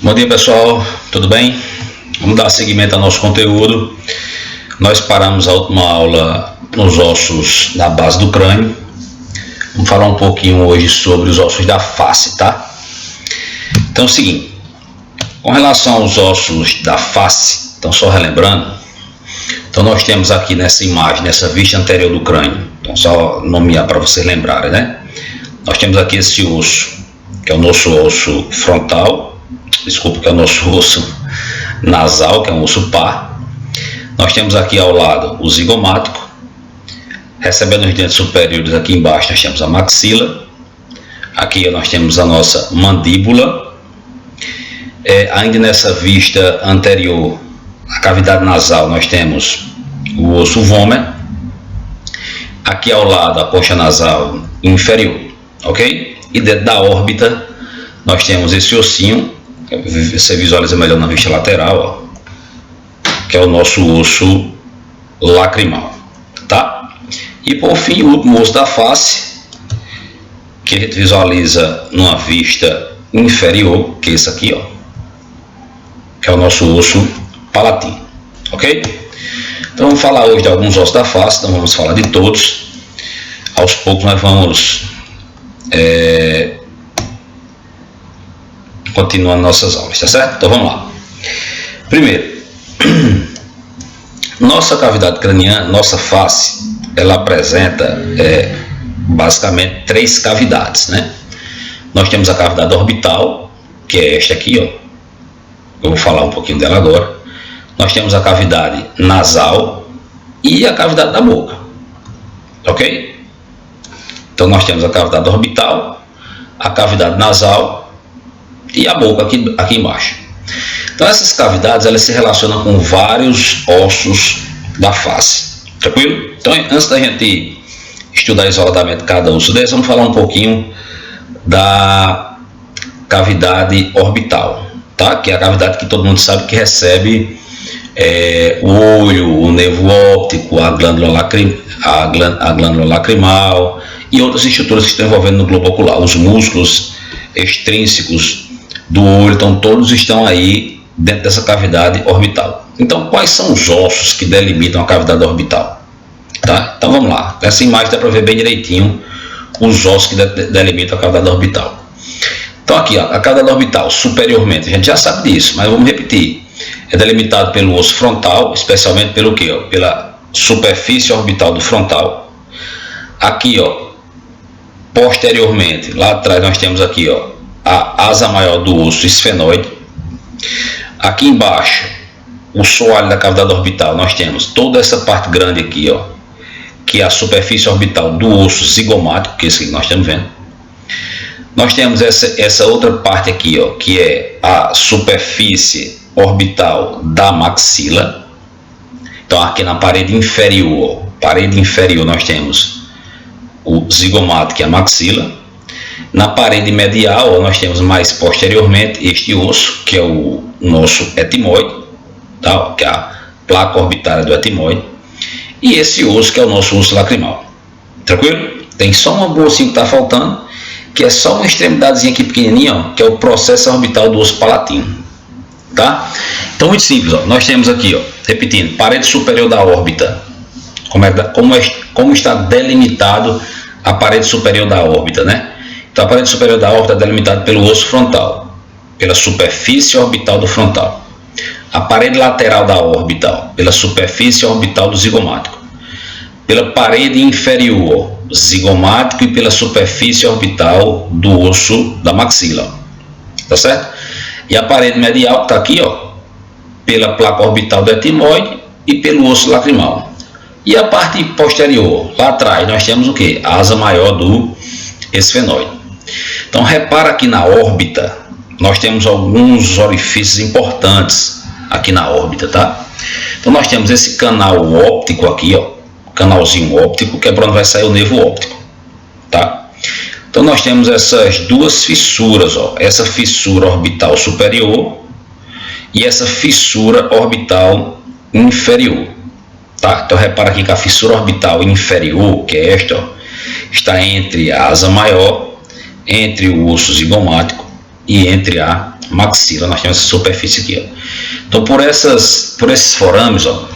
Bom dia, pessoal, tudo bem? Vamos dar seguimento ao nosso conteúdo. Nós paramos a última aula nos ossos da base do crânio. Vamos falar um pouquinho hoje sobre os ossos da face, tá? Então é o seguinte, com relação aos ossos da face, então só relembrando, então nós temos aqui nessa imagem, nessa vista anterior do crânio, então só nomear para vocês lembrarem, né? Nós temos aqui esse osso, que é o nosso osso frontal, que é o nosso osso nasal, que é um osso par. Nós temos aqui ao lado o zigomático, recebendo os dentes superiores aqui embaixo nós temos a maxila, aqui nós temos a nossa mandíbula, ainda nessa vista anterior, a cavidade nasal, nós temos o osso vômer, aqui ao lado a coxa nasal inferior, ok? E dentro da órbita nós temos esse ossinho, você visualiza melhor na vista lateral, ó, que é o nosso osso lacrimal, tá? E por fim, o último osso da face, que a gente visualiza numa vista inferior, que é esse aqui, ó, que é o nosso osso palatino, ok? Então vamos falar hoje de alguns ossos da face, não vamos falar de todos. Aos poucos nós vamos continuando nossas aulas, tá certo? Então vamos lá. Primeiro, nossa cavidade craniana, nossa face, ela apresenta basicamente três cavidades, né? Nós temos a cavidade orbital, que é esta aqui, ó. Eu vou falar um pouquinho dela agora. Nós temos a cavidade nasal e a cavidade da boca, ok? Então nós temos a cavidade orbital, a cavidade nasal e a boca aqui embaixo. Então essas cavidades elas se relacionam com vários ossos da face, tranquilo? Então antes da gente estudar isoladamente cada osso desse, vamos falar um pouquinho da cavidade orbital, tá? Que é a cavidade que todo mundo sabe que recebe o olho, o nervo óptico, a glândula lacrimal e outras estruturas que estão envolvendo no globo ocular, os músculos extrínsecos do olho, então todos estão aí dentro dessa cavidade orbital. Então quais são os ossos que delimitam a cavidade orbital? Tá? Então vamos lá, nessa imagem dá para ver bem direitinho os ossos que delimitam a cavidade orbital. Então aqui, ó, a cavidade orbital superiormente, a gente já sabe disso, mas vamos repetir, é delimitado pelo osso frontal, especialmente pelo quê? Ó? Pela superfície orbital do frontal. Aqui, ó, posteriormente, lá atrás nós temos aqui, ó, a asa maior do osso esfenoide. Aqui embaixo, o soalho da cavidade orbital, nós temos toda essa parte grande aqui, ó, que é a superfície orbital do osso zigomático, que é esse que nós estamos vendo. Nós temos essa outra parte aqui, ó, que é a superfície orbital da maxila. Então aqui na parede inferior, nós temos o zigomático e a maxila. Na parede medial, nós temos mais posteriormente este osso, que é o nosso etimoide, tá? Que é a placa orbitária do etimoide. E esse osso, que é o nosso osso lacrimal. Tranquilo? Tem só uma bolsinha que está faltando, que é só uma extremidadezinha aqui pequenininha, ó, que é o processo orbital do osso palatino. Tá? Então, muito simples. Ó. Nós temos aqui, ó, repetindo, parede superior da órbita. Como está delimitado a parede superior da órbita, né? Então a parede superior da órbita é delimitada pelo osso frontal, pela superfície orbital do frontal. A parede lateral da órbita, pela superfície orbital do zigomático. Pela parede inferior, zigomático, e pela superfície orbital do osso da maxila. Tá certo? E a parede medial que está aqui, ó, pela placa orbital do etimoide e pelo osso lacrimal. E a parte posterior, lá atrás, nós temos o que? A asa maior do esfenoide. Então repara aqui na órbita, nós temos alguns orifícios importantes aqui na órbita, tá? Então nós temos esse canal óptico aqui, ó, canalzinho óptico, que é para onde vai sair o nervo óptico, tá? Então nós temos essas duas fissuras, ó, essa fissura orbital superior e essa fissura orbital inferior, tá? Então repara aqui que a fissura orbital inferior, que é esta, ó, está entre a asa maior, entre o osso zigomático e entre a maxila. Nós temos essa superfície aqui, ó. Então, por esses forames, ó,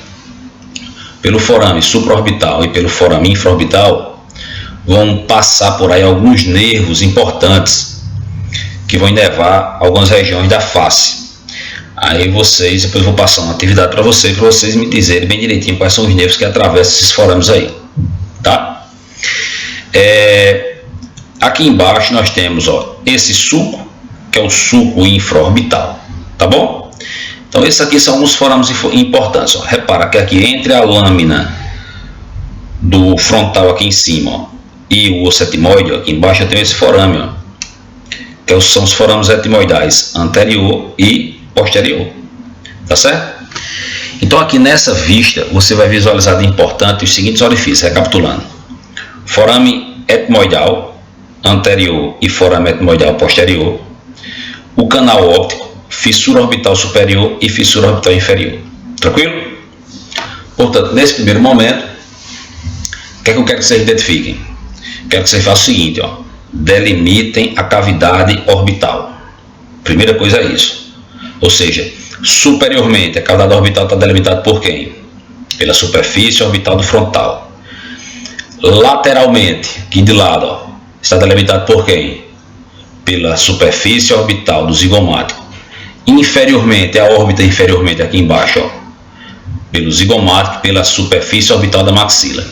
pelo forame supraorbital e pelo forame infraorbital, vão passar por aí alguns nervos importantes que vão inervar algumas regiões da face. Aí depois eu vou passar uma atividade para vocês me dizerem bem direitinho quais são os nervos que atravessam esses forames aí, tá? Aqui embaixo nós temos, ó, esse sulco, que é o sulco infraorbital, tá bom? Então esses aqui são os forames importantes, ó. Repara que aqui entre a lâmina do frontal aqui em cima, ó, e o osso etimoide, ó, aqui embaixo eu tenho esse forame, ó, que são os forames etimoidais anterior e posterior, tá certo? Então aqui nessa vista você vai visualizar de importante os seguintes orifícios, recapitulando: forame etimoidal anterior e forame etimoidal posterior, o canal óptico, fissura orbital superior e fissura orbital inferior. Tranquilo? Portanto, nesse primeiro momento, o que é que eu quero que vocês identifiquem? Quero que vocês façam o seguinte, ó, delimitem a cavidade orbital. Primeira coisa é isso. Ou seja, superiormente, a cavidade orbital está delimitada por quem? Pela superfície orbital do frontal. Lateralmente, aqui de lado, ó, está delimitado por quem? Pela superfície orbital do zigomático. Inferiormente, a órbita inferiormente aqui embaixo, ó, pelo zigomático, pela superfície orbital da maxila.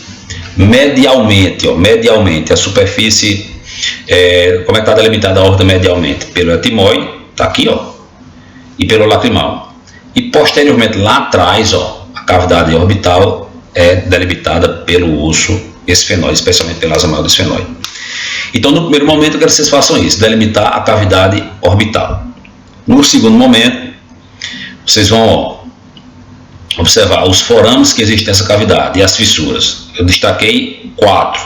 Medialmente, ó, medialmente, a superfície, como é que está delimitada a órbita medialmente? Pelo etimoide, está aqui, ó, e pelo lacrimal. E posteriormente, lá atrás, ó, a cavidade orbital é delimitada pelo osso esfenóide, especialmente pela asa maior do esfenóide. Então, no primeiro momento, eu quero que vocês façam isso, delimitar a cavidade orbital. No segundo momento, vocês vão, ó, observar os forames que existem nessa cavidade e as fissuras. Eu destaquei 4.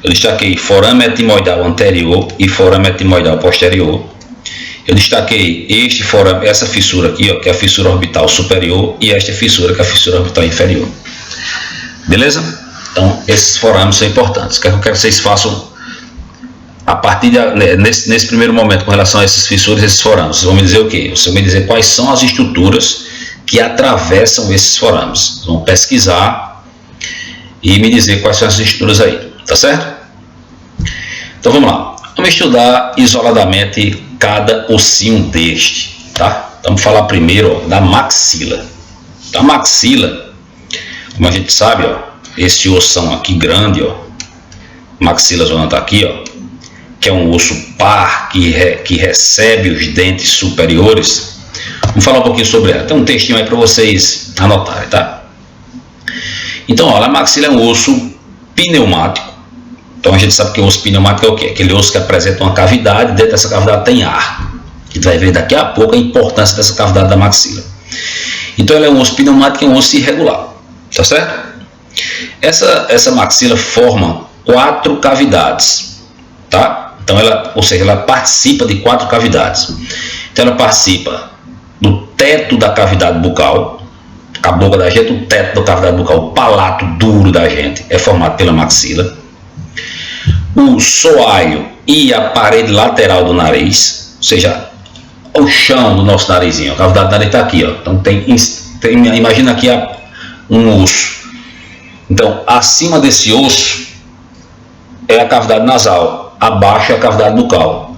Eu destaquei forame etimoidal anterior e forame etimoidal posterior. Eu destaquei este forame, essa fissura aqui, ó, que é a fissura orbital superior, e esta fissura, que é a fissura orbital inferior. Beleza? Então, esses forames são importantes. O que eu quero que vocês façam a partir nesse primeiro momento com relação a essas fissuras e esses forames? Vocês vão me dizer o quê? Vocês vão me dizer quais são as estruturas que atravessam esses forames. Vocês vão pesquisar e me dizer quais são essas estruturas aí. Tá certo? Então, vamos lá. Vamos estudar isoladamente cada ossinho deste, tá? Vamos falar primeiro, ó, da maxila. A maxila, como a gente sabe, ó, esse ossão aqui grande, ó, maxila zona tá aqui, ó, que é um osso par que recebe os dentes superiores. Vamos falar um pouquinho sobre ela. Tem um textinho aí para vocês anotarem, tá? Então, ó, a maxila é um osso pneumático. Então a gente sabe que o osso pneumático é o quê? Aquele osso que apresenta uma cavidade, dentro dessa cavidade tem ar. A gente vai ver daqui a pouco a importância dessa cavidade da maxila. Então ela é um osso pneumático, é um osso irregular, tá certo? Essa maxila forma 4 cavidades, tá? Então ou seja, ela participa de 4 cavidades. Então ela participa do teto da cavidade bucal, a boca da gente, o teto da cavidade bucal, o palato duro da gente é formado pela maxila. O soalho e a parede lateral do nariz, ou seja, o chão do nosso narizinho, a cavidade do nariz está aqui, ó. Então imagina aqui um osso. Então, acima desse osso é a cavidade nasal, abaixo é a cavidade bucal.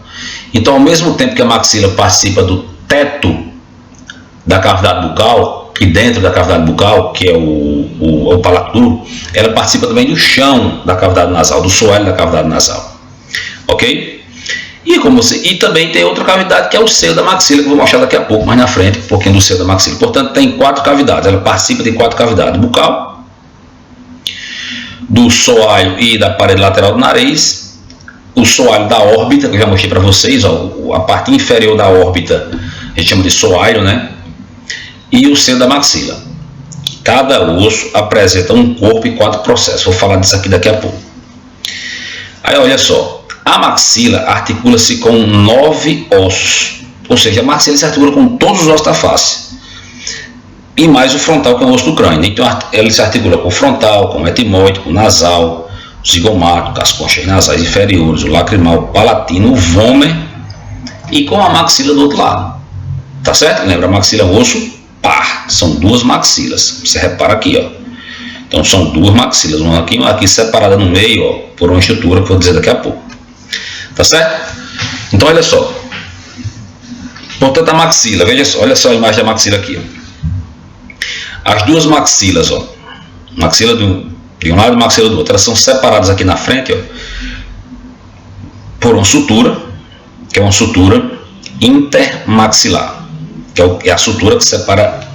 Então, ao mesmo tempo que a maxila participa do teto da cavidade bucal, e dentro da cavidade bucal, que é o palato duro, ela participa também do chão da cavidade nasal, do soalho da cavidade nasal. Ok? E também tem outra cavidade que é o seio da maxila, que eu vou mostrar daqui a pouco, mais na frente, um pouquinho do seio da maxila. Portanto, tem 4 cavidades, ela participa de 4 cavidades: bucal, do soalho e da parede lateral do nariz, o soalho da órbita, que eu já mostrei para vocês, ó, a parte inferior da órbita a gente chama de soalho, né? E o seio da maxila. Cada osso apresenta um corpo e 4 processos. Vou falar disso aqui daqui a pouco. Aí olha só, a maxila articula-se com 9 ossos, ou seja, a maxila se articula com todos os ossos da face, e mais o frontal, que é o osso do crânio. Então ele se articula com o frontal, com o etimoide, com o nasal, o zigomático, as conchas nasais inferiores, o lacrimal, o palatino, o vômer e com a maxila do outro lado. Tá certo? Lembra, a maxila é um osso par, são duas maxilas. Você repara aqui, ó. Então são duas maxilas, uma aqui separada no meio, ó, por uma estrutura que eu vou dizer daqui a pouco. Tá certo? Então olha só. Portanto, a maxila, veja só, olha só a imagem da maxila aqui, ó. As duas maxilas, ó, maxila de um lado e maxila do outro, elas são separadas aqui na frente, ó, por uma sutura, que é uma sutura intermaxilar, que é a sutura que separa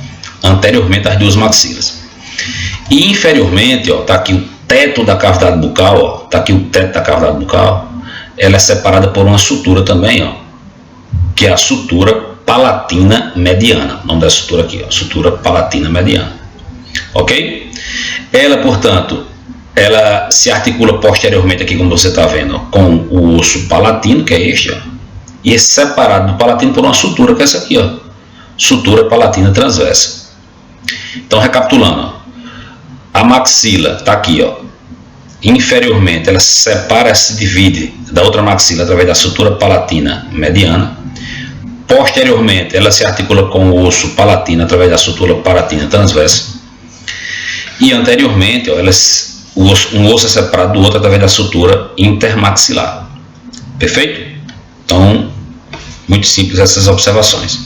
anteriormente as duas maxilas. E inferiormente, ó, tá aqui o teto da cavidade bucal, ó, tá aqui o teto da cavidade bucal, ela é separada por uma sutura também, ó, que é a sutura palatina mediana. O nome da sutura aqui, ó, sutura palatina mediana. Ok? Ela, portanto, ela se articula posteriormente aqui, como você está vendo, ó, com o osso palatino, que é este, ó, e é separado do palatino por uma sutura, que é essa aqui, ó, sutura palatina transversa. Então, recapitulando, ó, a maxila está aqui, ó, inferiormente, ela se separa, se divide da outra maxila através da sutura palatina mediana. Posteriormente, ela se articula com o osso palatino através da sutura palatina transversa. E anteriormente, ó, um osso é separado do outro através da sutura intermaxilar. Perfeito? Então, muito simples essas observações.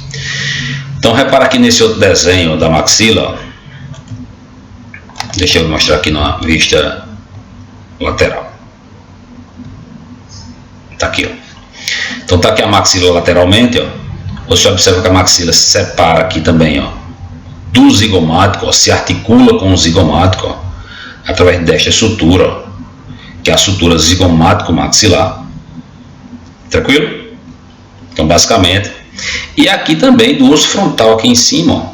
Então, repara aqui nesse outro desenho da maxila, ó. Deixa eu mostrar aqui na vista lateral. Tá aqui, ó. Então tá aqui a maxila lateralmente, ó. Você observa que a maxila se separa aqui também, ó, do zigomático, ó, se articula com o zigomático, ó, através desta sutura, ó, que é a sutura zigomático-maxilar. Tranquilo? Então, basicamente. E aqui também do osso frontal aqui em cima, ó,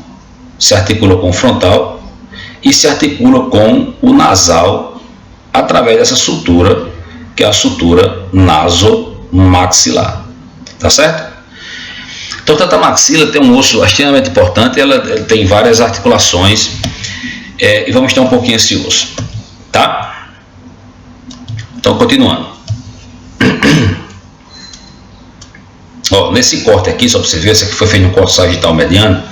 se articula com o frontal e se articula com o nasal através dessa sutura, que é a sutura nasomaxilar. Tá certo? Então, tanto a maxila tem um osso extremamente importante, ela tem várias articulações, e vamos ter um pouquinho esse osso, tá? Então, continuando. Ó, nesse corte aqui, só para você ver, esse aqui foi feito no corte sagital mediano,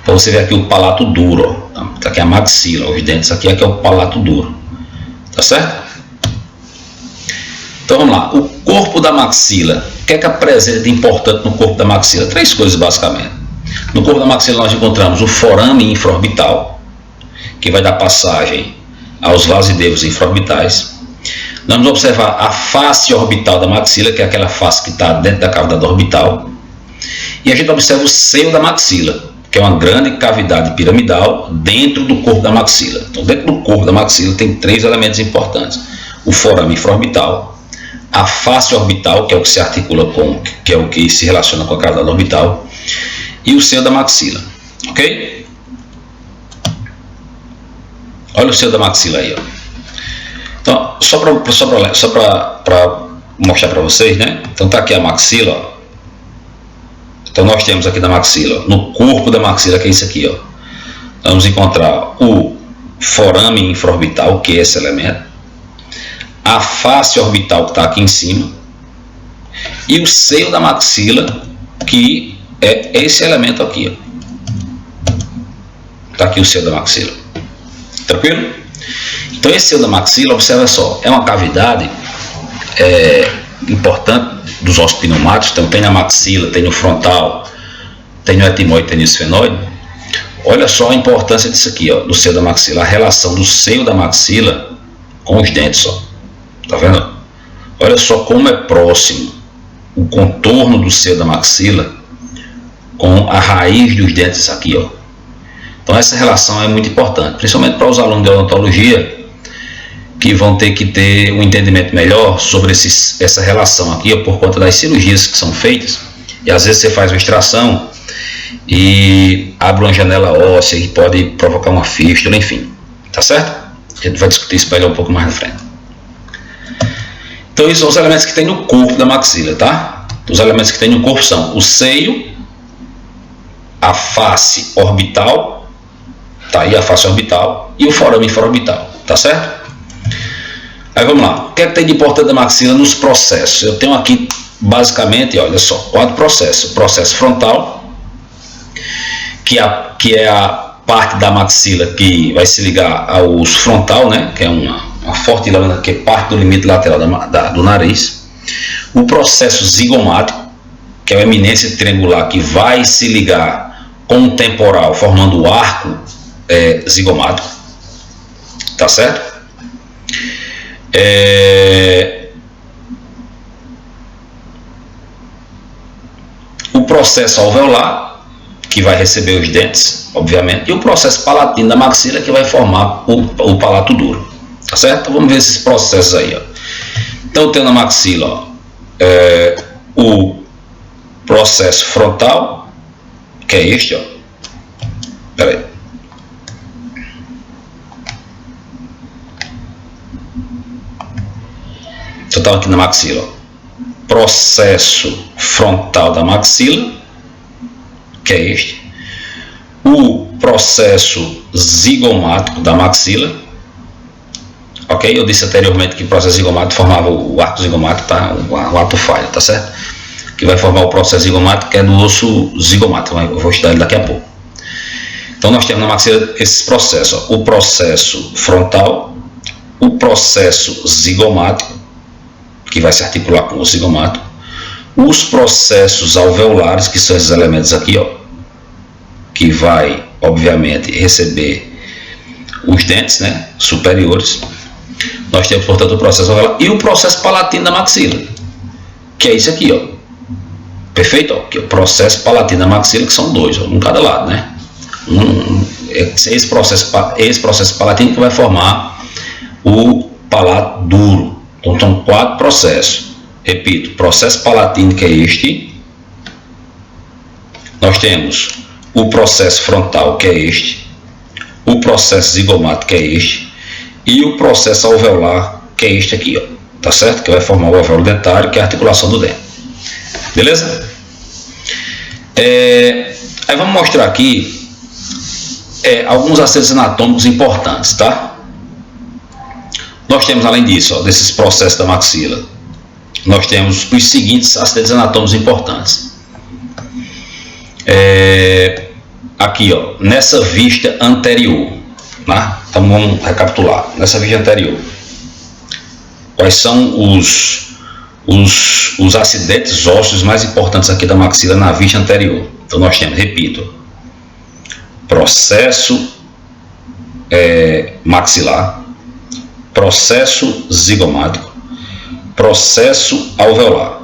para você ver aqui o palato duro, ó. Tá aqui a maxila, os dentes aqui é o palato duro, tá certo? Então, vamos lá. O corpo da maxila. O que é que apresenta de importante no corpo da maxila? Três coisas, basicamente. No corpo da maxila nós encontramos o forame infraorbital, que vai dar passagem aos vasideiros infraorbitais. Nós vamos observar a face orbital da maxila, que é aquela face que está dentro da cavidade orbital. E a gente observa o seio da maxila, que é uma grande cavidade piramidal dentro do corpo da maxila. Então, dentro do corpo da maxila tem três elementos importantes. O forame infraorbital, a face orbital, que é o que se articula com, que é o que se relaciona com a cavidade orbital, e o seio da maxila, ok? Olha o seio da maxila aí, ó. Então, só para mostrar para vocês, né? Então tá aqui a maxila, ó. Então nós temos aqui da maxila, no corpo da maxila, que é isso aqui, ó. Vamos encontrar o forame infraorbital, que é esse elemento, a face orbital que está aqui em cima e o seio da maxila, que é esse elemento aqui. Está aqui o seio da maxila. Tranquilo? Então esse seio da maxila, observa só, é uma cavidade importante dos ossos pneumáticos. Então tem na maxila, tem no frontal, tem no etimoide, tem no esfenoide. Olha só a importância disso aqui, ó, do seio da maxila, a relação do seio da maxila com os dentes, ó. Tá vendo? Olha só como é próximo o contorno do seio da maxila com a raiz dos dentes aqui, ó. Então essa relação é muito importante, principalmente para os alunos de odontologia, que vão ter que ter um entendimento melhor sobre essa relação aqui, ó, por conta das cirurgias que são feitas. E às vezes você faz uma extração e abre uma janela óssea e pode provocar uma fístula, enfim. Tá certo? A gente vai discutir isso melhor um pouco mais na frente. Então, esses são os elementos que tem no corpo da maxila, tá? Os elementos que tem no corpo são o seio, a face orbital, tá aí a face orbital, e o forame infraorbital, tá certo? Aí vamos lá. O que é que tem de importante da maxila nos processos? Eu tenho aqui basicamente, olha só, 4 processos. O processo frontal, que é a parte da maxila que vai se ligar ao osso frontal, né? Que é uma forte lâmina que parte do limite lateral do nariz. O processo zigomático, que é a eminência triangular que vai se ligar com o temporal, formando o arco zigomático. Tá certo? O processo alveolar, que vai receber os dentes, obviamente, e o processo palatino da maxila, que vai formar o palato duro. Tá certo? Então vamos ver esses processos aí. Ó. Então eu tenho na maxila ó, o processo frontal, que é este. Ó. Pera aí. Então estava aqui na maxila. Ó. Processo frontal da maxila, que é este. O processo zigomático da maxila. Ok? Eu disse anteriormente que o processo zigomático formava o arco zigomático, tá? O ato falho, tá certo? Que vai formar o processo zigomático, que é do osso zigomático. Eu vou estudar ele daqui a pouco. Então nós temos na maxila esses processos. Ó. O processo frontal, o processo zigomático, que vai se articular com o zigomático, os processos alveolares, que são esses elementos aqui, ó, que vai, obviamente, receber os dentes, né, superiores. Nós temos, portanto, o processo alveolar e o processo palatino da maxila, que é isso aqui, ó. Perfeito? Ó, que é o processo palatino da maxila, que são 2, ó, um cada lado, né? Esse processo palatino que vai formar o palato duro. Então são 4 processos. Repito, processo palatino, que é este. Nós temos o processo frontal, que é este. O processo zigomático, que é este. E o processo alveolar, que é este aqui, ó. Tá certo? Que vai formar o alvéolo dentário, que é a articulação do dente. Beleza? Aí vamos mostrar aqui alguns acertos anatômicos importantes, tá? Nós temos, além disso, ó, desses processos da maxila, nós temos os seguintes acidentes anatômicos importantes. Aqui, ó, nessa vista anterior, né? Então vamos recapitular. Nessa vista anterior, quais são os acidentes ósseos mais importantes aqui da maxila na vista anterior? Então nós temos, repito, processo maxilar, processo zigomático, processo alveolar.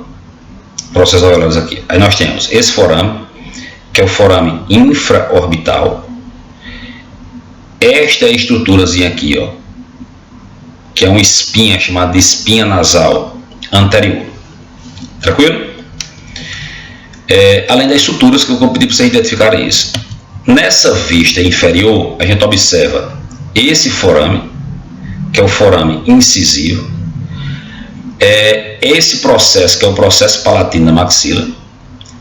Processos alveolares aqui. Aí nós temos esse forame, que é o forame infraorbital. Esta estruturazinha aqui, ó, que é uma espinha chamada de espinha nasal anterior. Tranquilo? Além das suturas, que eu vou pedir para vocês identificarem isso. Nessa vista inferior, a gente observa esse forame, que é o forame incisivo, esse processo, que é o processo palatino da maxila,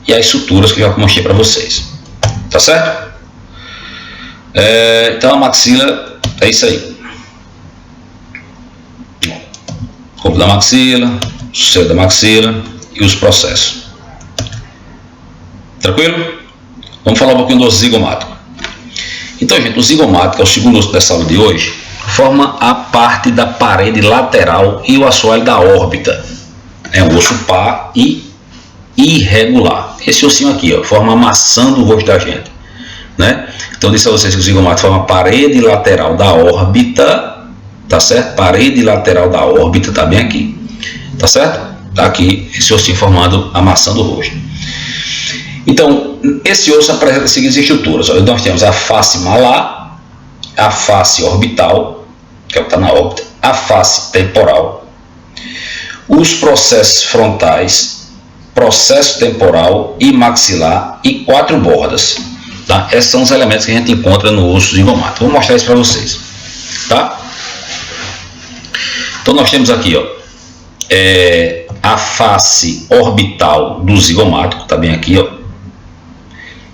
e as suturas que eu já mostrei para vocês. Tá certo? Então a maxila é isso aí. Corpo da maxila, seio da maxila e os processos. Tranquilo? Vamos falar um pouquinho do osso zigomático. Então, gente, o zigomático é o segundo osso dessa aula de hoje. Forma a parte da parede lateral e o assoalho da órbita. É um osso par e irregular. Esse ossinho aqui, ó, forma a maçã do rosto da gente, né? Então eu disse a vocês que o zigomático forma a parede lateral da órbita, tá certo? Parede lateral da órbita tá bem aqui, tá certo? Tá aqui esse ossinho formando a maçã do rosto. Então esse osso apresenta as seguintes estruturas, ó. Nós temos a face malar, a face orbital, que é o que está na órbita, a face temporal, os processos frontais, processo temporal e maxilar e 4 bordas. Tá? Esses são os elementos que a gente encontra no osso zigomático. Vou mostrar isso para vocês. Tá? Então nós temos aqui, ó, a face orbital do zigomático, tá bem aqui, ó,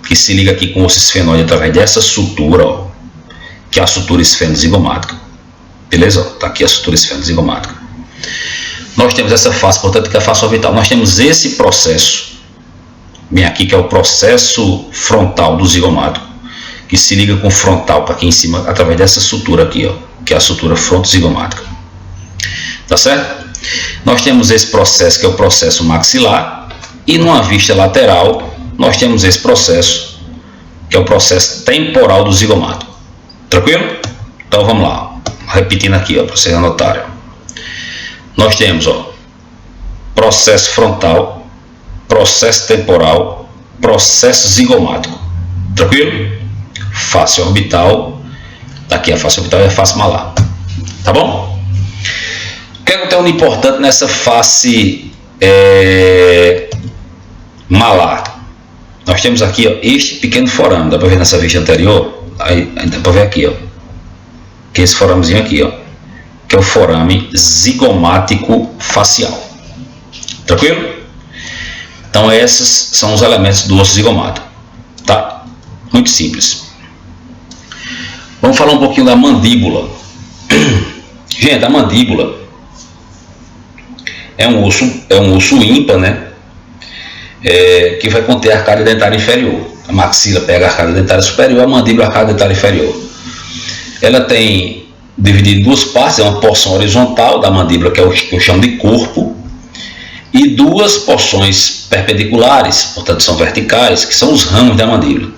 que se liga aqui com o osso esfenoide através dessa sutura, ó, que é a sutura esfenozigomática. Beleza? Tá aqui a sutura esfenozigomática. nós temos essa face, portanto, que é a face orbital. Nós temos esse processo, bem aqui, que é o processo frontal do zigomático, que se liga com o frontal para aqui em cima, através dessa sutura aqui, ó, que é a sutura frontozigomática. Tá certo? Nós temos esse processo, que é o processo maxilar, e numa vista lateral, nós temos esse processo, que é o processo temporal do zigomático. Tranquilo? Então vamos lá, repetindo aqui, ó, para vocês anotarem. Nós temos, ó, processo frontal, processo temporal, processo zigomático. Tranquilo? Face orbital, aqui a face orbital e a face malar. Tá bom? O que é que tem de importante nessa face malar? Nós temos aqui, ó, este pequeno forame, dá para ver nessa vista anterior? Aí dá para ver aqui, ó, que é esse foramezinho aqui, ó, que é o forame zigomático facial. Tranquilo? Então esses são os elementos do osso zigomático, tá? Muito simples. Vamos falar um pouquinho da mandíbula. Gente, a mandíbula é um osso ímpar, né? Que vai conter a arcádia dentária inferior. A maxila pega a arcádia dentária superior, a mandíbula a arcádia dentária inferior. Ela tem dividido em duas partes, é uma porção horizontal da mandíbula, que eu chamo de corpo, e duas porções perpendiculares, portanto são verticais, que são os ramos da mandíbula.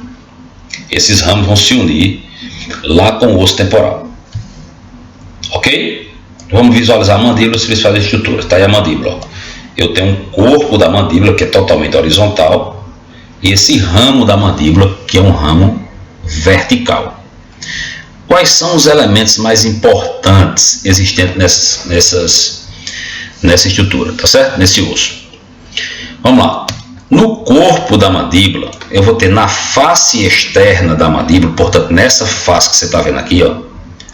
Esses ramos vão se unir lá com o osso temporal. Ok? Vamos visualizar a mandíbula, as principais estruturas. Está aí a mandíbula, ó. Eu tenho um corpo da mandíbula que é totalmente horizontal e esse ramo da mandíbula que é um ramo vertical. Quais são os elementos mais importantes existentes nessa estrutura, tá certo? Nesse osso. Vamos lá. No corpo da mandíbula, eu vou ter na face externa da mandíbula, portanto, nessa face que você está vendo aqui, ó,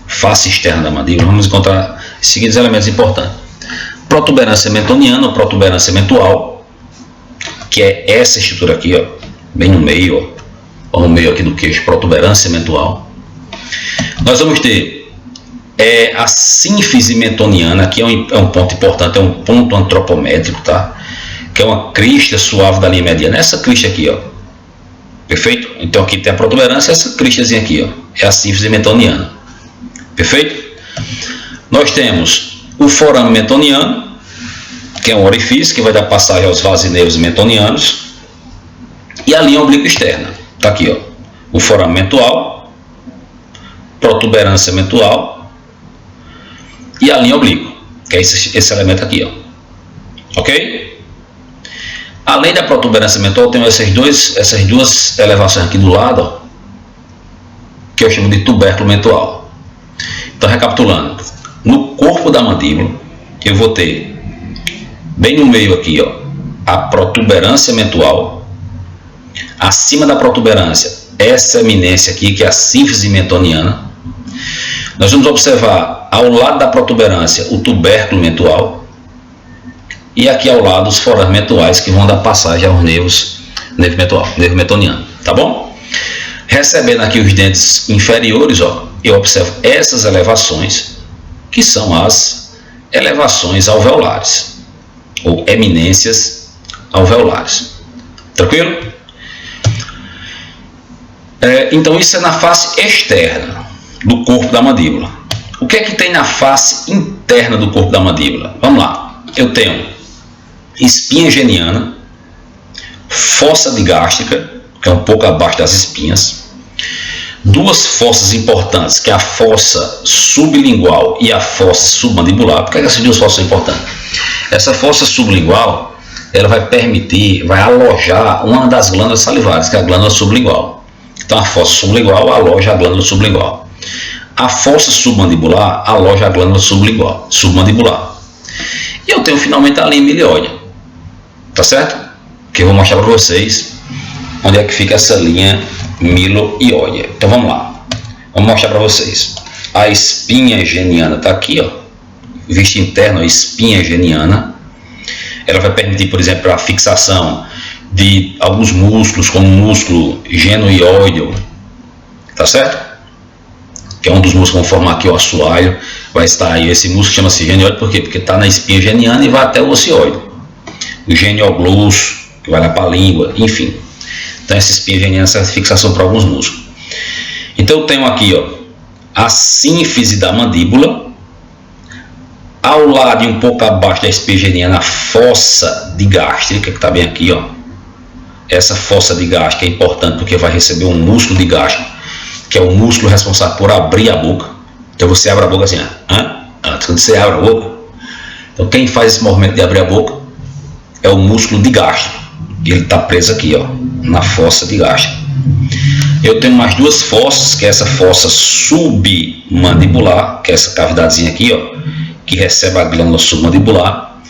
face externa da mandíbula, vamos encontrar os seguintes elementos importantes. Protuberância mentoniana ou protuberância mentual, que é essa estrutura aqui, ó, bem no meio, ó, no meio aqui do queixo, protuberância mentual. Nós vamos ter a sínfise mentoniana, que é um ponto importante, é um ponto antropométrico, tá? Que é uma crista suave da linha mediana, essa crista aqui, ó. Perfeito? Então aqui tem a protuberância, essa cristazinha aqui, ó, é a sínfise mentoniana. Perfeito? Nós temos o forame mentoniano, que é um orifício que vai dar passagem aos vasineiros mentonianos, e a linha oblíqua externa. Tá aqui, ó, o forame mentual, protuberância mentual e a linha oblíqua, que é esse elemento aqui, ó. Ok? Além da protuberância mentual, tem essas duas elevações aqui do lado, ó, que eu chamo de tubérculo mentual. Então, recapitulando, no corpo da mandíbula, eu vou ter, bem no meio aqui, ó, a protuberância mentual. Acima da protuberância, essa eminência aqui, que é a sínfise mentoniana. Nós vamos observar, ao lado da protuberância, o tubérculo mentual. E aqui ao lado, os forames mentuais, que vão dar passagem aos nervos, nervo mentoniano. Tá bom? Recebendo aqui os dentes inferiores, ó, eu observo essas elevações, que são as elevações alveolares, ou eminências alveolares. Tranquilo? Então isso é na face externa do corpo da mandíbula. O que é que tem na face interna do corpo da mandíbula? Vamos lá. Eu tenho espinha geniana, fossa digástrica, que é um pouco abaixo das espinhas, duas fossas importantes, que é a fossa sublingual e a fossa submandibular. Por que essas duas fossas são importantes? Essa fossa sublingual, ela vai alojar uma das glândulas salivares, que é a glândula sublingual. Então a fossa sublingual aloja a glândula sublingual. A fossa submandibular aloja a glândula submandibular. E eu tenho finalmente a linha milioide, tá certo? Que eu vou mostrar para vocês onde é que fica essa linha milioide. Então vamos lá, vamos mostrar para vocês. A espinha geniana está aqui, ó, vista interna, a espinha geniana. Ela vai permitir, por exemplo, a fixação de alguns músculos, como o músculo genoioide, tá certo? que é um dos músculos que vão formar aqui o assoalho, vai estar aí, esse músculo chama-se genióide, por quê? Porque está na espinha geniana e vai até o ocioide. O genioglosso, que vai lá para a língua, enfim. Então essa espinha geniana, essa fixação para alguns músculos. Então eu tenho aqui, ó, a sínfise da mandíbula, ao lado e um pouco abaixo da espinha geniana, a fossa digástrica, que está bem aqui, ó. Essa fossa digástrica é importante porque vai receber um músculo digástrico, que é o músculo responsável por abrir a boca. Então você abre a boca assim, antes quando você abre a boca. Então quem faz esse movimento de abrir a boca é o músculo digástrico. E ele está preso aqui, ó, na fossa digástrica. Eu tenho mais duas fossas, que é essa fossa submandibular, que é essa cavidadezinha aqui, ó, que recebe a glândula submandibular,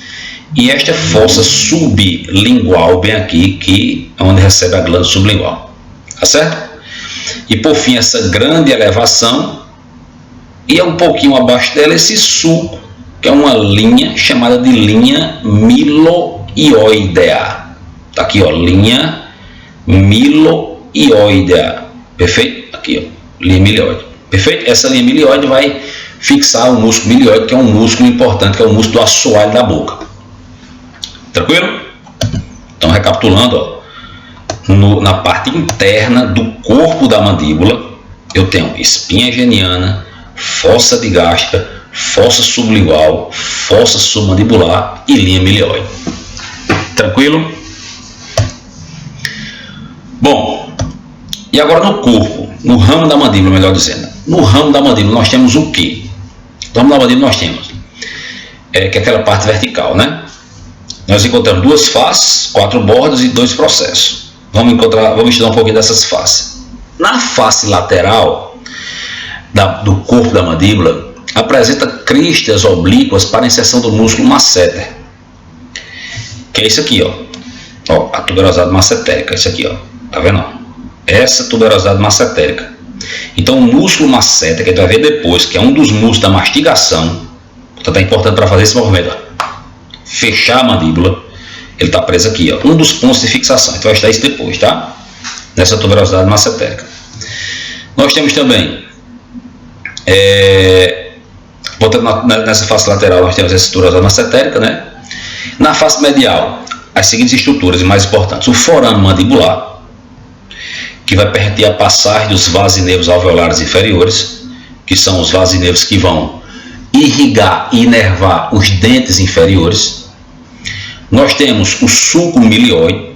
e esta fossa sublingual, bem aqui, que é onde recebe a glândula sublingual, tá certo? E por fim, essa grande elevação, e é um pouquinho abaixo dela esse sulco, que é uma linha chamada de linha miloioidea. Tá aqui, ó, linha miloioidea, perfeito? Aqui, ó, linha milioide, perfeito? Essa linha milioide vai fixar o músculo milioide, que é um músculo importante, que é o músculo do assoalho da boca. Tranquilo? Então, recapitulando, ó, na parte interna do corpo da mandíbula, eu tenho espinha geniana, fossa digástrica, fossa sublingual, fossa submandibular e linha milioide. Tranquilo? Bom, e agora no corpo, no ramo da mandíbula, melhor dizendo. No ramo da mandíbula nós temos o quê? No ramo da mandíbula nós temos, que é aquela parte vertical, né? Nós encontramos duas faces, 4 bordas e 2 processos. Vamos estudar um pouquinho dessas faces. Na face lateral do corpo da mandíbula, apresenta cristas oblíquas para a inserção do músculo masseter, que é isso aqui, ó, a tuberosidade massetérica, isso aqui, ó, tá vendo? Essa tuberosidade massetérica. Então o músculo masseter, que a gente vai ver depois, que é um dos músculos da mastigação, portanto é importante para fazer esse movimento, ó, fechar a mandíbula, ele está preso aqui, ó, um dos pontos de fixação. Então vai estar isso depois, tá? Nessa tuberosidade massetérica. Nós temos também, voltando nessa face lateral, nós temos essa tuberosidade massetérica, né? Na face medial, as seguintes estruturas, e mais importantes: o forame mandibular, que vai permitir a passagem dos vasineiros alveolares inferiores, que são os vasineiros que vão irrigar e inervar os dentes inferiores. Nós temos o sulco milioide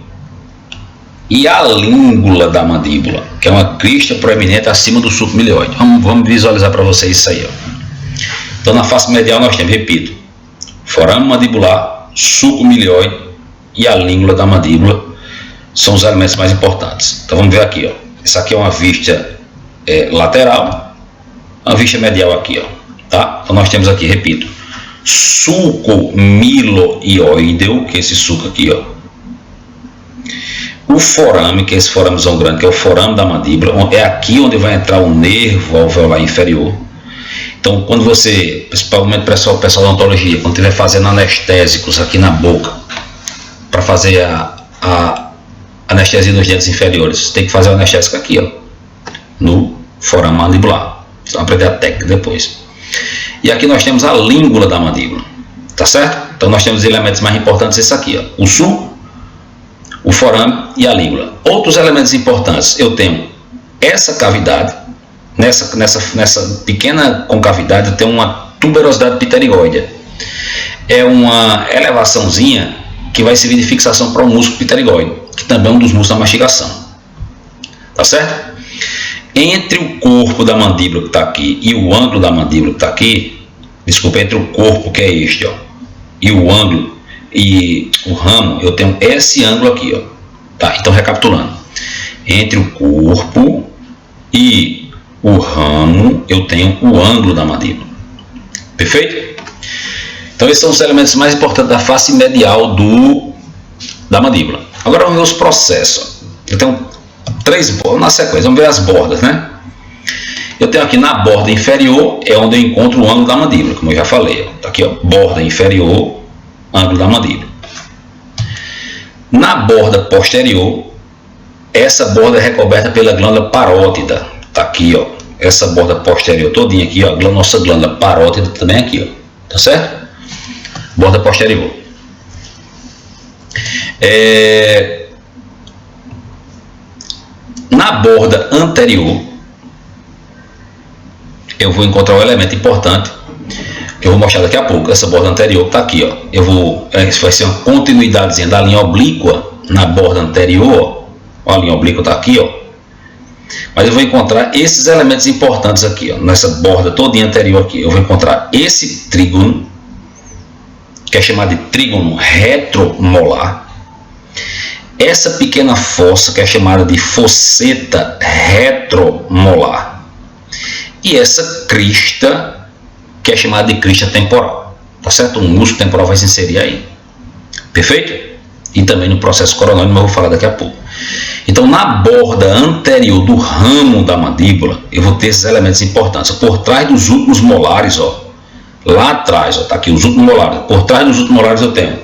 e a língula da mandíbula, que é uma crista proeminente acima do sulco milioide. Vamos visualizar para vocês isso aí, ó. Então na face medial nós temos, repito, forame mandibular, sulco milioide e a língula da mandíbula são os elementos mais importantes. Então vamos ver aqui, ó. Essa aqui é uma vista lateral, uma vista medial aqui, ó, tá? Então nós temos aqui, repito, sulco miloioideu, que é esse sulco aqui, ó. O forame, que é esse foramezão grande, que é o forame da mandíbula, é aqui onde vai entrar o nervo alveolar inferior. Então, quando você, principalmente o pessoal da odontologia, quando estiver fazendo anestésicos aqui na boca, para fazer a anestesia dos dentes inferiores, tem que fazer o anestésico aqui, ó, no forame mandibular. Vocês vão aprender a técnica depois. E aqui nós temos a língula da mandíbula, tá certo? Então nós temos elementos mais importantes, esse aqui, ó, o sulco, o forame e a língula. Outros elementos importantes, eu tenho essa cavidade, nessa pequena concavidade eu tenho uma tuberosidade pterigóidea. É uma elevaçãozinha que vai servir de fixação para o músculo pterigóide, que também é um dos músculos da mastigação, tá certo? Entre o corpo da mandíbula que está aqui e o ângulo da mandíbula que está aqui, desculpa, entre o corpo, que é este, ó, e o ângulo e o ramo, eu tenho esse ângulo aqui, ó, tá? Então recapitulando, entre o corpo e o ramo eu tenho o ângulo da mandíbula, perfeito? Então esses são os elementos mais importantes da face medial da mandíbula. Agora vamos ver os processos. Eu tenho 3 bordas na sequência, vamos ver as bordas, né? Eu tenho aqui na borda inferior, é onde eu encontro o ângulo da mandíbula, como eu já falei, ó. Tá aqui, ó, borda inferior, ângulo da mandíbula. Na borda posterior, essa borda é recoberta pela glândula parótida, tá aqui, ó, essa borda posterior todinha aqui, ó, nossa glândula parótida também aqui, ó, tá certo? Borda posterior. Na borda anterior, eu vou encontrar um elemento importante que eu vou mostrar daqui a pouco. Essa borda anterior está aqui, ó. Isso vai ser uma continuidadezinha da linha oblíqua na borda anterior, ó. A linha oblíqua está aqui, ó. Mas eu vou encontrar esses elementos importantes aqui, ó, nessa borda todinha anterior aqui. Eu vou encontrar esse trígono, que é chamado de trígono retromolar. Essa pequena fossa, que é chamada de fosseta retromolar. E essa crista, que é chamada de crista temporal. Tá certo? Um músculo temporal vai se inserir aí. Perfeito? E também no processo coronoide, mas eu vou falar daqui a pouco. Então, na borda anterior do ramo da mandíbula, eu vou ter esses elementos importantes. Por trás dos últimos molares, ó, lá atrás, ó, tá aqui os últimos molares. Por trás dos últimos molares eu tenho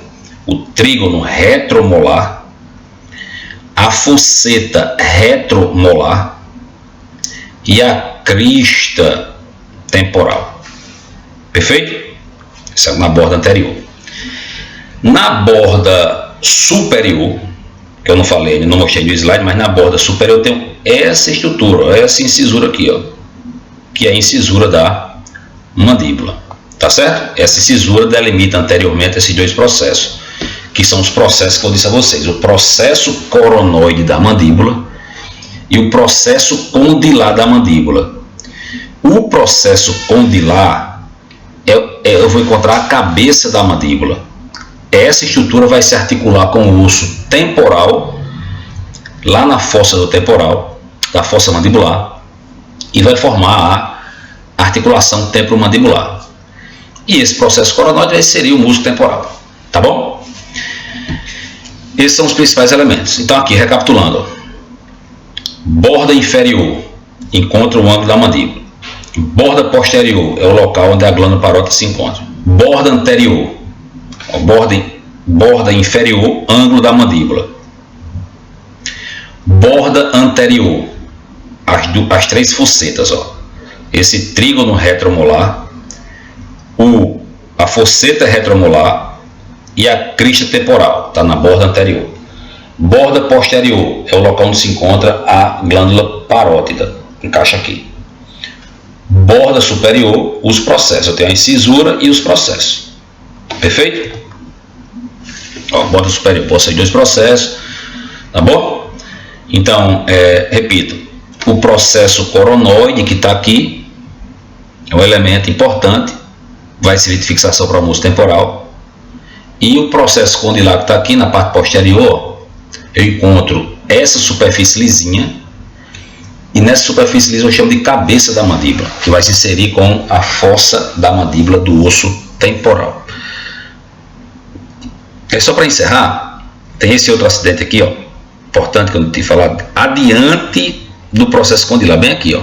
o trígono retromolar, a fosseta retromolar e a crista temporal. Perfeito? Isso é na borda anterior. Na borda superior, que eu não falei, não mostrei no slide, mas na borda superior eu tenho essa estrutura, ó, essa incisura aqui, ó, que é a incisura da mandíbula. Tá certo? Essa incisura delimita anteriormente esses dois processos, que são os processos que eu disse a vocês: o processo coronoide da mandíbula e o processo condilar da mandíbula. O processo condilar, eu vou encontrar a cabeça da mandíbula. Essa estrutura vai se articular com o osso temporal, lá na fossa do temporal, da fossa mandibular, e vai formar a articulação temporomandibular. E esse processo coronoide vai inserir o músculo temporal. Tá bom? Esses são os principais elementos. Então aqui, recapitulando, ó. Borda inferior encontra o ângulo da mandíbula. Borda posterior é o local onde a glândula parótida se encontra. Borda anterior, ó, borda inferior, ângulo da mandíbula. Borda anterior, as três fossetas, ó. Esse trígono retromolar, a fosseta retromolar e a crista temporal, está na borda anterior. Borda posterior é o local onde se encontra a glândula parótida, encaixa aqui. Borda superior, os processos, eu tenho a incisura e os processos. Perfeito? Ó, borda superior possui dois processos, tá bom? Então, repito, o processo coronoide que está aqui é um elemento importante, vai servir de fixação para o músculo temporal. E o processo condilar que está aqui na parte posterior, eu encontro essa superfície lisinha, e nessa superfície lisa eu chamo de cabeça da mandíbula, que vai se inserir com a fossa da mandíbula do osso temporal. Só para encerrar, tem esse outro acidente aqui, ó, importante que eu não tinha falado, adiante do processo condilar, bem aqui, ó.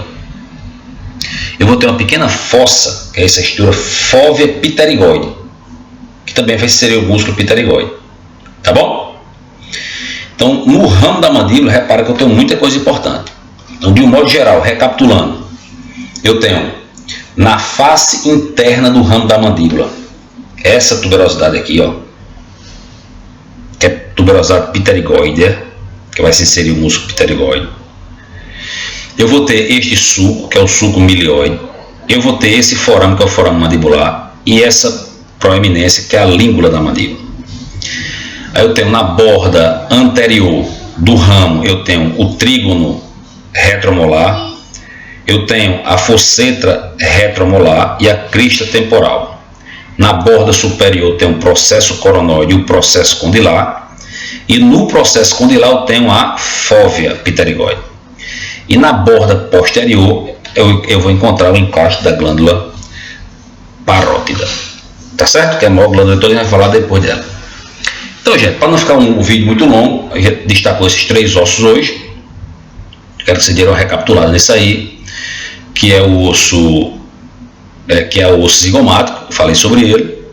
Eu vou ter uma pequena fossa, que é essa estrutura fóvea pterigoide, que também vai inserir o músculo pterigoide. Tá bom? Então, no ramo da mandíbula, repara que eu tenho muita coisa importante. Então, de um modo geral, recapitulando, eu tenho na face interna do ramo da mandíbula essa tuberosidade aqui, ó, que é tuberosidade pterigoide, que vai se inserir o músculo pterigoide. Eu vou ter este sulco, que é o sulco milioide. Eu vou ter esse forame, que é o forame mandibular. E essa proeminência, que é a língula da mandíbula. Aí eu tenho na borda anterior do ramo, eu tenho o trígono retromolar. Eu tenho a fosseta retromolar e a crista temporal. Na borda superior eu tenho o processo coronoide e o processo condilar. E no processo condilar eu tenho a fóvea pterigoide. E na borda posterior eu vou encontrar o encaixe da glândula parótida. Tá certo? Que é a maior glândula de todas, a gente vai falar depois dela. Então, gente, para não ficar um vídeo muito longo, a gente destacou esses três ossos hoje. Quero que vocês deram uma recapitulada nisso aí, que é o osso zigomático, falei sobre ele,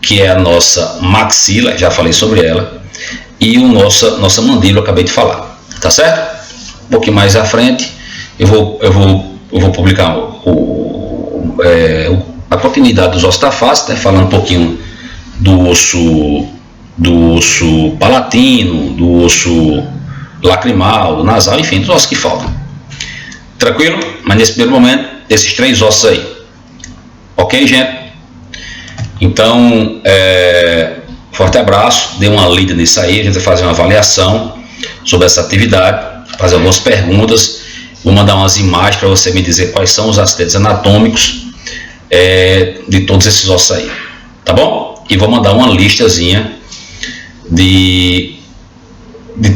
que é a nossa maxila, já falei sobre ela, e nossa mandíbula, acabei de falar. Tá certo? Um pouquinho mais à frente, eu vou eu vou publicar a continuidade dos ossos da face, né, falando um pouquinho do osso palatino, do osso lacrimal, do nasal, enfim, dos ossos que faltam. Tranquilo? Mas nesse primeiro momento, esses 3 ossos aí. Ok, gente? Então, forte abraço, dê uma lida nisso aí, a gente vai fazer uma avaliação sobre essa atividade, fazer algumas perguntas, vou mandar umas imagens para você me dizer quais são os acidentes anatômicos de todos esses ossos aí, tá bom? E vou mandar uma listazinha de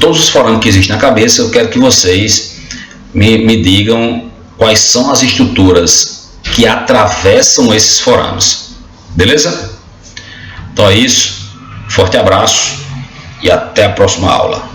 todos os forames que existem na cabeça. Eu quero que vocês me digam quais são as estruturas que atravessam esses forames, beleza? Então é isso, forte abraço e até a próxima aula.